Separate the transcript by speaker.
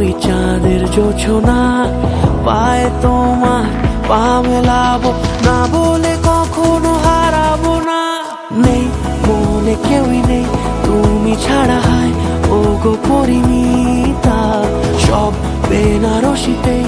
Speaker 1: ওই চাঁদের জোছনা পায়ে তোমার পা মেলাবো, না বলে কখনো হারাবো না। নেই মনে কেউই নেই তুমি ছাড়া, হায় ও গো পরিমিতা, সব বেনারসিতেই